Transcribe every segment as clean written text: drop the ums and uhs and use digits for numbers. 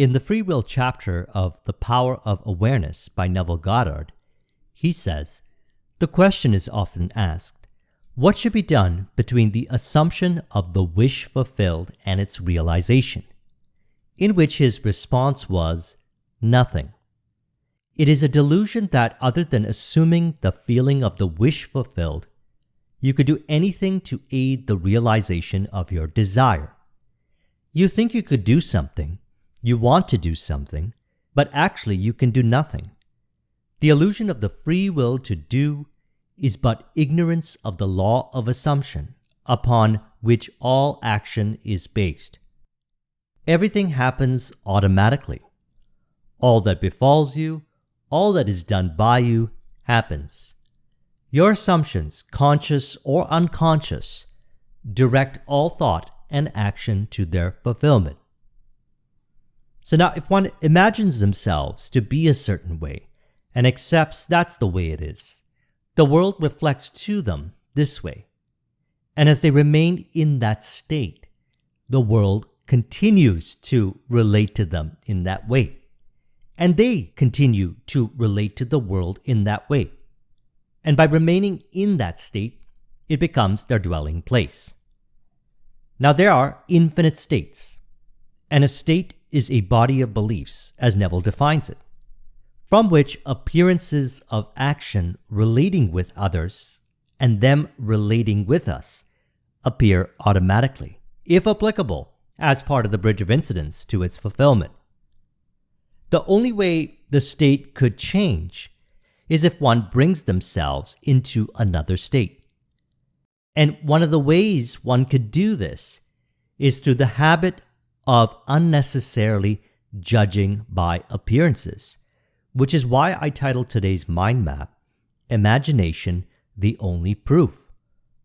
In the free will chapter of The Power of Awareness by Neville Goddard, he says, the question is often asked, what should be done between the assumption of the wish fulfilled and its realization? In which his response was, nothing. It is a delusion that other than assuming the feeling of the wish fulfilled, you could do anything to aid the realization of your desire. You think you could do something, you want to do something, but actually you can do nothing. The illusion of the free will to do is but ignorance of the law of assumption upon which all action is based. Everything happens automatically. All that befalls you, all that is done by you, happens. Your assumptions, conscious or unconscious, direct all thought and action to their fulfillment. So now if one imagines themselves to be a certain way and accepts that's the way it is, the world reflects to them this way. And as they remain in that state, the world continues to relate to them in that way. And they continue to relate to the world in that way. And by remaining in that state, it becomes their dwelling place. Now there are infinite states, and a state is a body of beliefs, as Neville defines it, from which appearances of action relating with others and them relating with us appear automatically, if applicable, as part of the bridge of incidents to its fulfillment. The only way the state could change is if one brings themselves into another state. And one of the ways one could do this is through the habit of unnecessarily judging by appearances, which is why I titled today's mind map, Imagination, the Only Proof.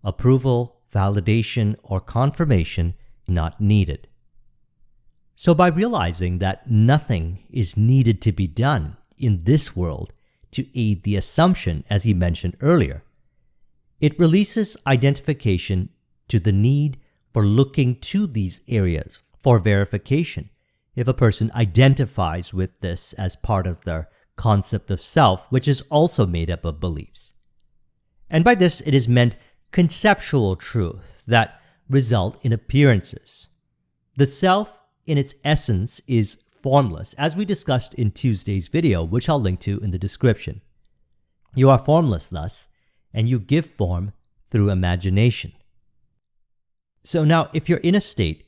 Approval, validation, or confirmation not needed. So by realizing that nothing is needed to be done in this world to aid the assumption, as he mentioned earlier, it releases identification to the need for looking to these areas for verification if a person identifies with this as part of their concept of self, which is also made up of beliefs. And by this it is meant conceptual truth that result in appearances. The self in its essence is formless, as we discussed in Tuesday's video, which I'll link to in the description. You are formless thus, and you give form through imagination. So now, if you're in a state,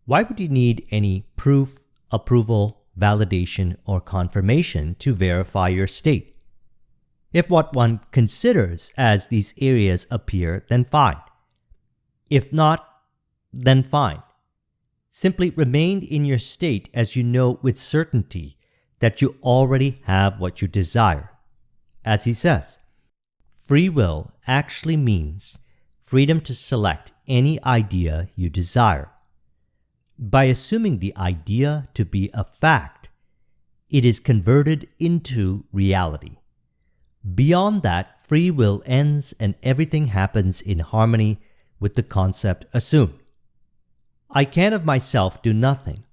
why would you need any proof, approval, validation, or confirmation to verify your state? If what one considers as these areas appear, then fine. If not, then fine. Simply remain in your state as you know with certainty that you already have what you desire. As he says, free will actually means freedom to select any idea you desire. By assuming the idea to be a fact, it is converted into reality. Beyond that, free will ends and everything happens in harmony with the concept assumed. I can of myself do nothing,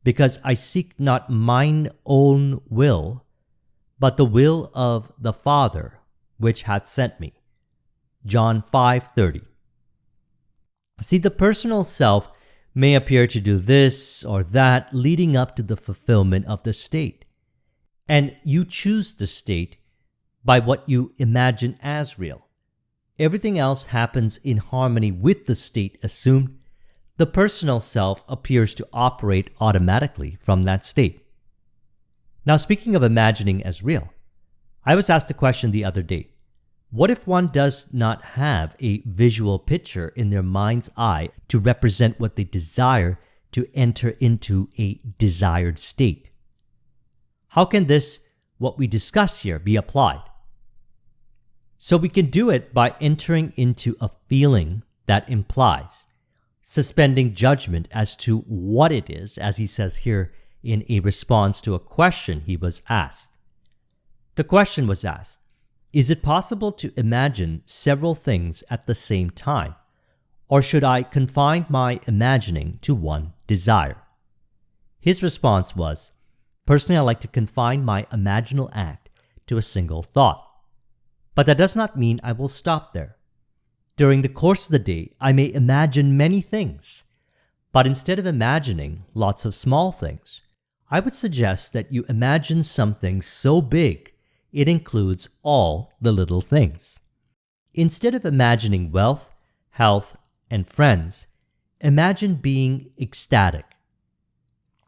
because I seek not mine own will, but the will of the Father which hath sent me. John 5:30. See, the personal self may appear to do this or that leading up to the fulfillment of the state, and you choose the state by what you imagine as real. Everything else happens in harmony with the state assumed. The personal self appears to operate automatically from that state. Now, speaking of imagining as real, I was asked a question the other day. What if one does not have a visual picture in their mind's eye to represent what they desire to enter into a desired state? How can this, what we discuss here, be applied? So we can do it by entering into a feeling that implies suspending judgment as to what it is, as he says here in a response to a question he was asked. The question was asked, is it possible to imagine several things at the same time, or should I confine my imagining to one desire? His response was, "Personally, I like to confine my imaginal act to a single thought. But that does not mean I will stop there. During the course of the day, I may imagine many things. But instead of imagining lots of small things, I would suggest that you imagine something so big it includes all the little things. Instead of imagining wealth, health, and friends, imagine being ecstatic.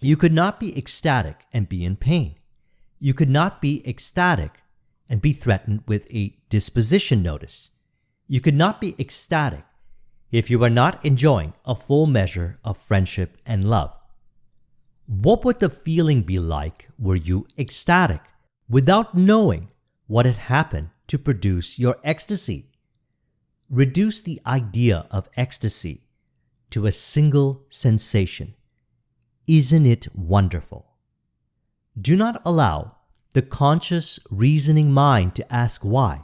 You could not be ecstatic and be in pain. You could not be ecstatic and be threatened with a disposition notice. You could not be ecstatic if you were not enjoying a full measure of friendship and love. What would the feeling be like were you ecstatic without knowing what had happened to produce your ecstasy? Reduce the idea of ecstasy to a single sensation. Isn't it wonderful? Do not allow the conscious reasoning mind to ask why,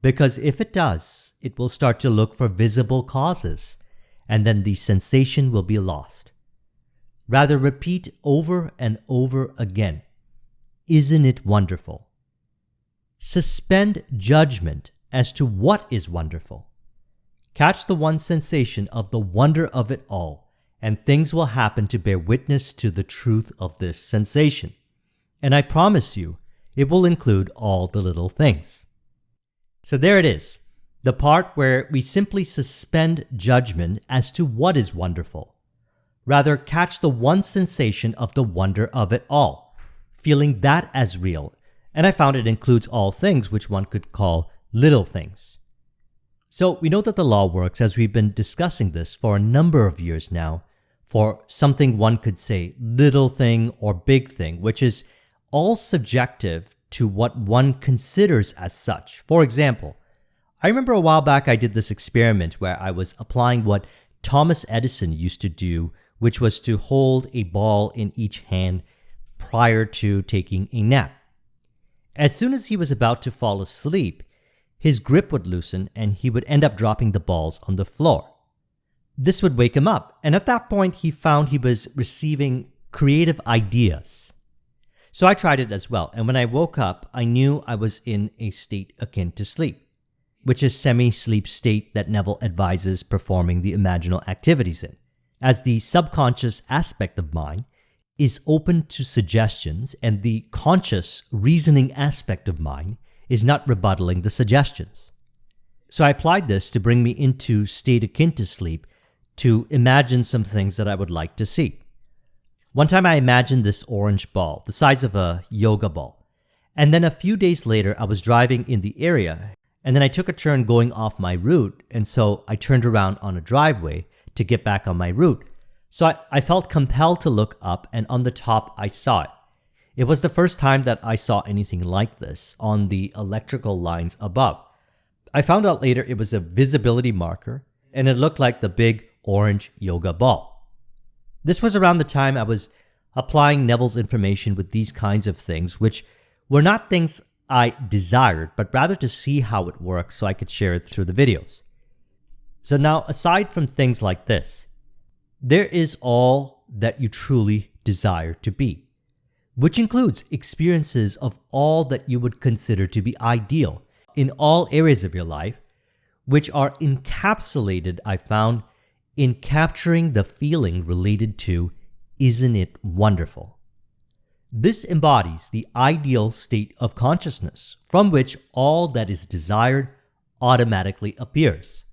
because if it does, it will start to look for visible causes, and then the sensation will be lost. Rather, repeat over and over again, "Isn't it wonderful?" Suspend judgment as to what is wonderful. Catch the one sensation of the wonder of it all, and things will happen to bear witness to the truth of this sensation. And I promise you, it will include all the little things. So there it is, the part where we simply suspend judgment as to what is wonderful. Rather, catch the one sensation of the wonder of it all, feeling that as real. And I found it includes all things which one could call little things. So we know that the law works, as we've been discussing this for a number of years now, for something one could say little thing or big thing, which is all subjective to what one considers as such. For example, I remember a while back I did this experiment where I was applying what Thomas Edison used to do, which was to hold a ball in each hand prior to taking a nap. As soon as he was about to fall asleep, his grip would loosen and he would end up dropping the balls on the floor. This would wake him up, and at that point he found he was receiving creative ideas. So I tried it as well, and when I woke up, I knew I was in a state akin to sleep, which is semi-sleep state that Neville advises performing the imaginal activities in, as the subconscious aspect of mind is open to suggestions and the conscious reasoning aspect of mind is not rebuttaling the suggestions. So I applied this to bring me into state akin to sleep to imagine some things that I would like to see. One time I imagined this orange ball, the size of a yoga ball. And then a few days later, I was driving in the area, and then I took a turn going off my route, and so I turned around on a driveway to get back on my route. So I felt compelled to look up, and on the top I saw it. It was the first time that I saw anything like this on the electrical lines above. I found out later it was a visibility marker, and it looked like the big orange yoga ball. This was around the time I was applying Neville's information with these kinds of things, which were not things I desired, but rather to see how it works so I could share it through the videos. So now, aside from things like this, there is all that you truly desire to be, which includes experiences of all that you would consider to be ideal in all areas of your life, which are encapsulated, I found, in capturing the feeling related to, "Isn't it wonderful?" This embodies the ideal state of consciousness from which all that is desired automatically appears.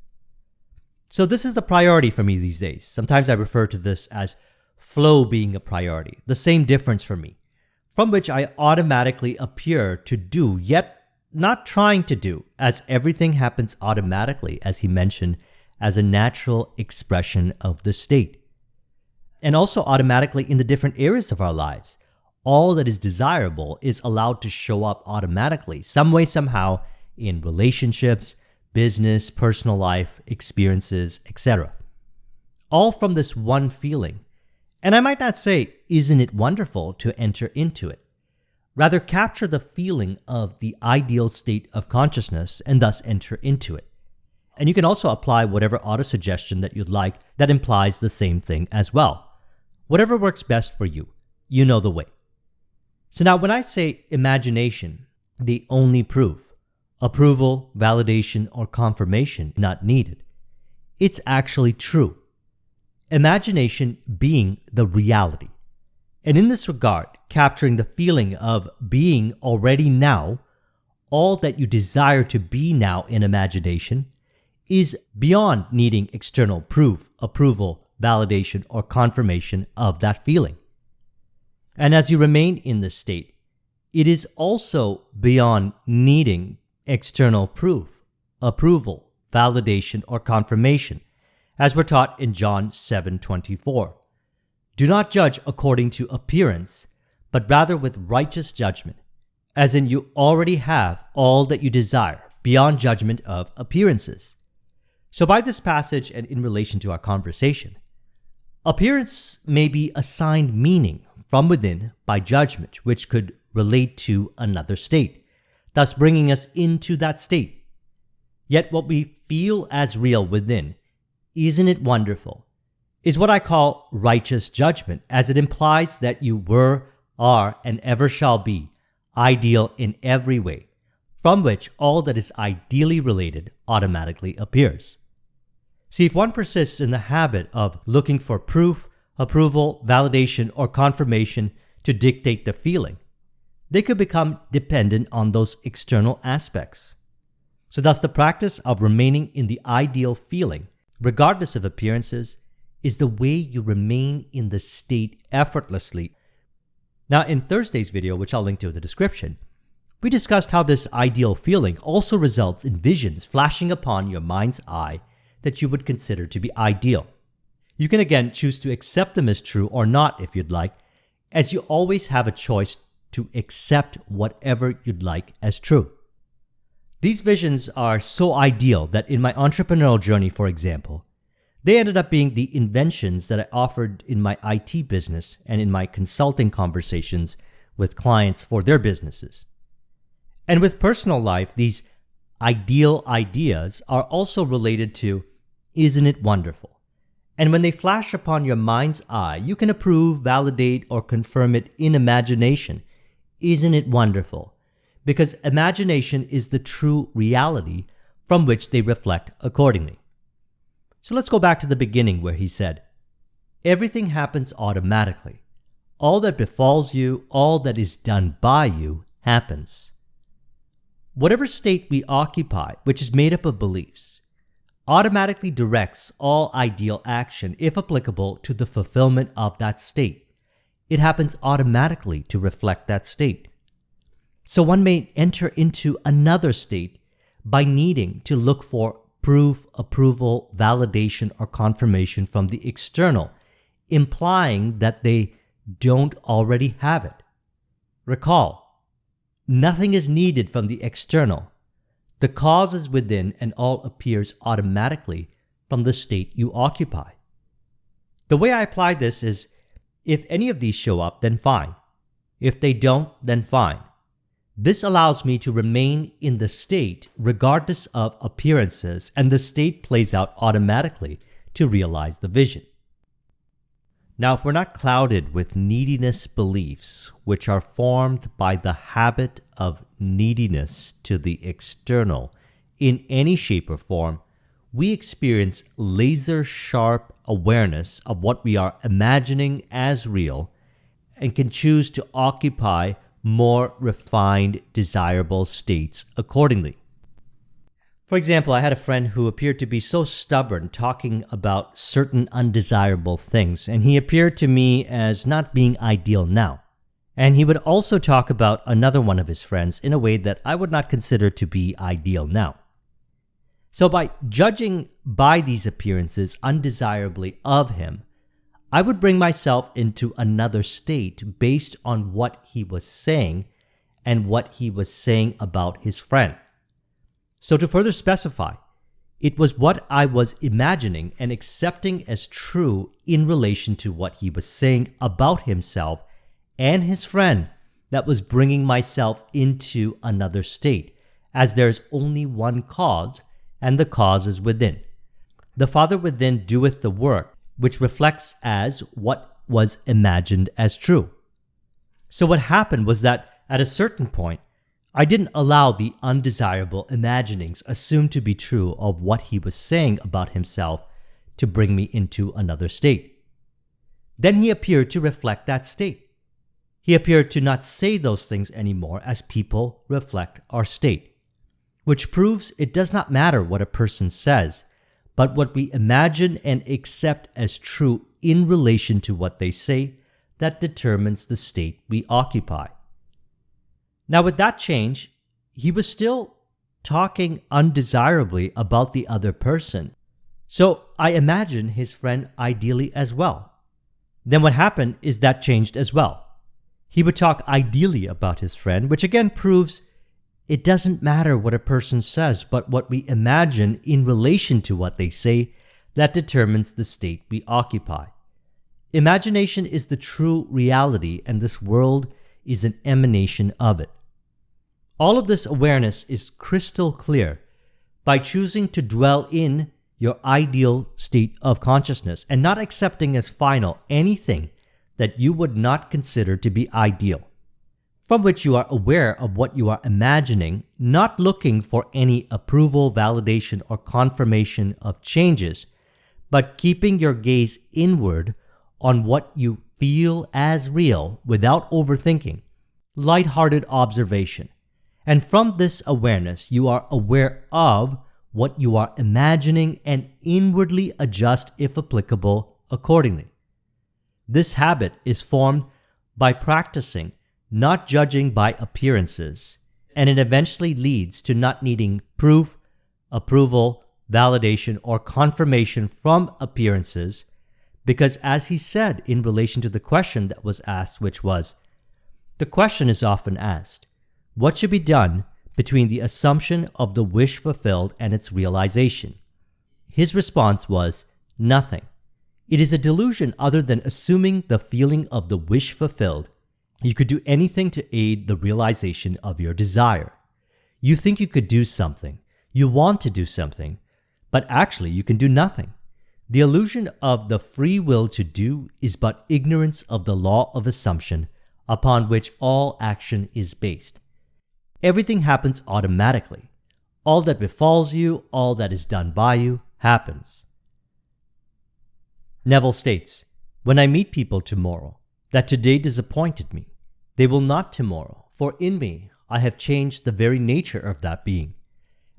So this is the priority for me these days. Sometimes I refer to this as flow being a priority, the same difference for me, from which I automatically appear to do, yet not trying to do, as everything happens automatically, as he mentioned, as a natural expression of the state. And also automatically in the different areas of our lives. All that is desirable is allowed to show up automatically, some way, somehow, in relationships, business, personal life, experiences, etc. All from this one feeling. And I might not say, "Isn't it wonderful?" to enter into it. Rather, capture the feeling of the ideal state of consciousness and thus enter into it. And you can also apply whatever autosuggestion that you'd like that implies the same thing as well. Whatever works best for you, you know the way. So now when I say imagination, the only proof, approval, validation, or confirmation not needed, it's actually true. Imagination being the reality. And in this regard, capturing the feeling of being already now, all that you desire to be now in imagination, is beyond needing external proof, approval, validation, or confirmation of that feeling. And as you remain in this state, it is also beyond needing external proof, approval, validation, or confirmation, as we're taught in John 7:24. Do not judge according to appearance, but rather with righteous judgment, as in you already have all that you desire beyond judgment of appearances. So by this passage and in relation to our conversation, appearance may be assigned meaning from within by judgment, which could relate to another state, thus bringing us into that state. Yet what we feel as real within, isn't it wonderful, is what I call righteous judgment, as it implies that you were, are, and ever shall be ideal in every way, from which all that is ideally related automatically appears. See, if one persists in the habit of looking for proof, approval, validation, or confirmation to dictate the feeling, they could become dependent on those external aspects. So thus the practice of remaining in the ideal feeling, regardless of appearances, is the way you remain in the state effortlessly. Now in Thursday's video, which I'll link to in the description, we discussed how this ideal feeling also results in visions flashing upon your mind's eye that you would consider to be ideal. You can again choose to accept them as true or not if you'd like, as you always have a choice to accept whatever you'd like as true. These visions are so ideal that in my entrepreneurial journey, for example, they ended up being the inventions that I offered in my IT business and in my consulting conversations with clients for their businesses. And with personal life, these ideal ideas are also related to, isn't it wonderful? And when they flash upon your mind's eye, you can approve, validate, or confirm it in imagination. Isn't it wonderful? Because imagination is the true reality from which they reflect accordingly. So let's go back to the beginning where he said, everything happens automatically. All that befalls you, all that is done by you, happens. Whatever state we occupy, which is made up of beliefs, automatically directs all ideal action, if applicable, to the fulfillment of that state. It happens automatically to reflect that state. So one may enter into another state by needing to look for proof, approval, validation, or confirmation from the external, implying that they don't already have it. Recall, nothing is needed from the external. The cause is within and all appears automatically from the state you occupy. The way I apply this is, if any of these show up, then fine. If they don't, then fine. This allows me to remain in the state regardless of appearances, and the state plays out automatically to realize the vision. Now, if we're not clouded with neediness beliefs, which are formed by the habit of neediness to the external in any shape or form, we experience laser-sharp awareness of what we are imagining as real and can choose to occupy more refined, desirable states accordingly. For example, I had a friend who appeared to be so stubborn talking about certain undesirable things, and he appeared to me as not being ideal now. And he would also talk about another one of his friends in a way that I would not consider to be ideal now. So by judging by these appearances undesirably of him, I would bring myself into another state based on what he was saying and what he was saying about his friend. So to further specify, it was what I was imagining and accepting as true in relation to what he was saying about himself and his friend that was bringing myself into another state, as there's only one cause, and the cause is within. The Father within doeth the work, which reflects as what was imagined as true. So what happened was that at a certain point, I didn't allow the undesirable imaginings assumed to be true of what he was saying about himself to bring me into another state. Then he appeared to reflect that state. He appeared to not say those things anymore as people reflect our state, which proves it does not matter what a person says, but what we imagine and accept as true in relation to what they say that determines the state we occupy. Now, with that change, he was still talking undesirably about the other person. So I imagine his friend ideally as well. Then what happened is that changed as well. He would talk ideally about his friend, which again proves it doesn't matter what a person says, but what we imagine in relation to what they say that determines the state we occupy. Imagination is the true reality, and this world is an emanation of it. All of this awareness is crystal clear by choosing to dwell in your ideal state of consciousness and not accepting as final anything that you would not consider to be ideal, from which you are aware of what you are imagining, not looking for any approval, validation, or confirmation of changes, but keeping your gaze inward on what you feel as real without overthinking, light-hearted observation. And from this awareness, you are aware of what you are imagining and inwardly adjust, if applicable, accordingly. This habit is formed by practicing not judging by appearances, and it eventually leads to not needing proof, approval, validation, or confirmation from appearances, because as he said in relation to the question that was asked, which was, the question is often asked, what should be done between the assumption of the wish fulfilled and its realization? His response was, nothing. It is a delusion other than assuming the feeling of the wish fulfilled. You could do anything to aid the realization of your desire. You think you could do something, you want to do something, but actually you can do nothing. The illusion of the free will to do is but ignorance of the law of assumption upon which all action is based. Everything happens automatically. All that befalls you, all that is done by you, happens. Neville states, when I meet people tomorrow, that today disappointed me, they will not tomorrow, for in me I have changed the very nature of that being.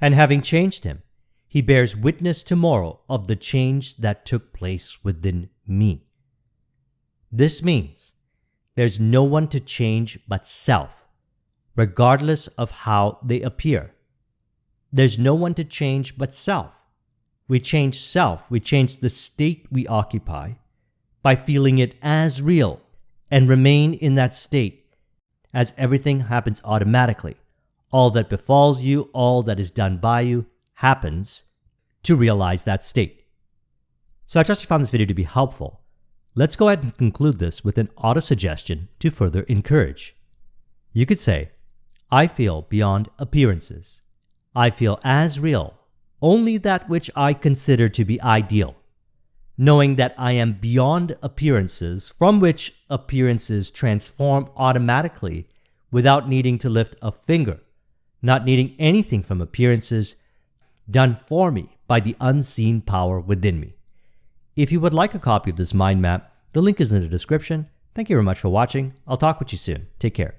And having changed him, he bears witness tomorrow of the change that took place within me. This means there's no one to change but self, regardless of how they appear. There's no one to change but self. We change self, we change the state we occupy by feeling it as real and remain in that state as everything happens automatically. All that befalls you, all that is done by you, happens to realize that state. So I trust you found this video to be helpful. Let's go ahead and conclude this with an auto-suggestion to further encourage. You could say, I feel beyond appearances. I feel as real, only that which I consider to be ideal, knowing that I am beyond appearances from which appearances transform automatically without needing to lift a finger, not needing anything from appearances, done for me by the unseen power within me. If you would like a copy of this mind map, the link is in the description. Thank you very much for watching. I'll talk with you soon. Take care.